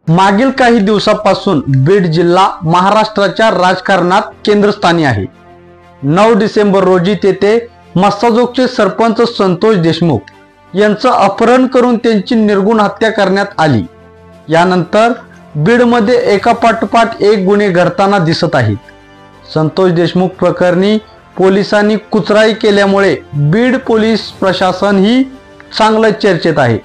मागील काही दिवसापासून बीड जिल्हा महाराष्ट्राच्या राजकारणात केंद्रस्थानी आहे। 9 डिसेंबर रोजी तेथे मस्साजोगचे सरपंच संतोष देशमुख यांचं अपहरण करून त्यांची निर्गुण हत्या करण्यात आली। यानंतर बीडमध्ये एकापाठोपाठ एक गुन्हे घडताना दिसत आहेत। संतोष देशमुख प्रकरणी पोलिसांनी कुचराई केल्यामुळे बीड पोलीस प्रशासन ही चांगलं चर्चेत आहे।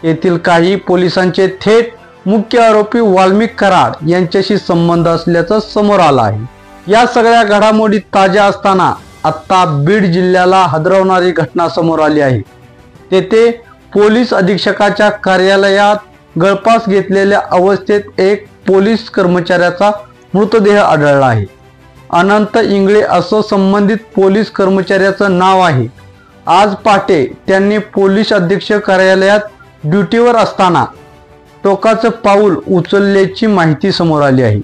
येथील काही पोलिसांचे थेट मुख्य आरोपी वाल्मिक कराड यांच्याशी संबंध असल्याचं समोर आलं आहे। या सगळ्या घडामोडी ताज्या असताना आता बीड जिल्ह्याला हादरवणारी घटना समोर आली आहे। तेथे पोलीस अधीक्षकाच्या कार्यालयात गळफास घेतलेल्या अवस्थेत एक पोलीस कर्मचाऱ्याचा मृतदेह आढळला आहे। अनंत इंगळे असं संबंधित पोलीस कर्मचाऱ्याचं नाव आहे। आज पहाटे त्यांनी पोलीस अधीक्षक कार्यालयात ड्युटीवर असताना टोकाचं पाऊल उचलल्याची माहिती समोर आली आहे।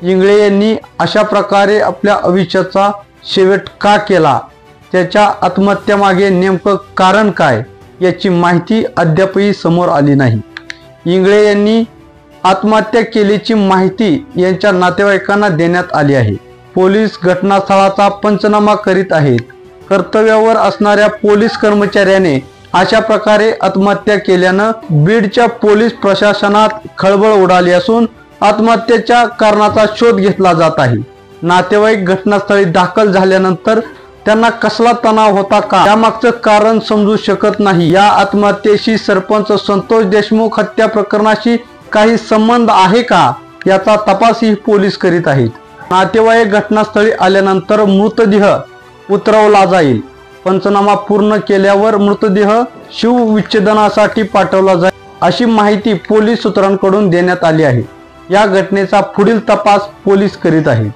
इंगळे यांनी अशा प्रकारे आपल्या आयुष्याचा शेवट का केला, त्याच्या आत्महत्येमागे नेमकं कारण काय याची माहिती अद्यापही समोर आली नाही। इंगळे यांनी आत्महत्या केल्याची माहिती यांच्या नातेवाईकांना देण्यात आली आहे। पोलीस घटनास्थळाचा पंचनामा करीत आहेत। कर्तव्यावर असणाऱ्या पोलीस कर्मचाऱ्याने अशा प्रकारे आत्महत्या केल्यानं बीडच्या पोलीस प्रशासनात खळबळ उडाली असून आत्महत्येच्या कारणाचा शोध घेतला जात आहे। नातेवाईक घटनास्थळी दाखल झाल्यानंतर त्यांना कसला तणाव होता का यामागचं कारण समजू शकत नाही। या आत्महत्येशी सरपंच संतोष देशमुख हत्या प्रकरणाशी काही संबंध आहे का याचा तपासही पोलीस करीत आहेत। नातेवाईक घटनास्थळी आल्यानंतर मृतदेह उतरवला जाईल। पंचनामा पूर्ण केल्यावर मृतदेह शवविच्छेदनासाठी पाठवला जाईल अशी माहिती पोलीस सूत्रांकडून देण्यात आली आहे। या घटनेचा पुढील तपास पोलीस करीत आहेत।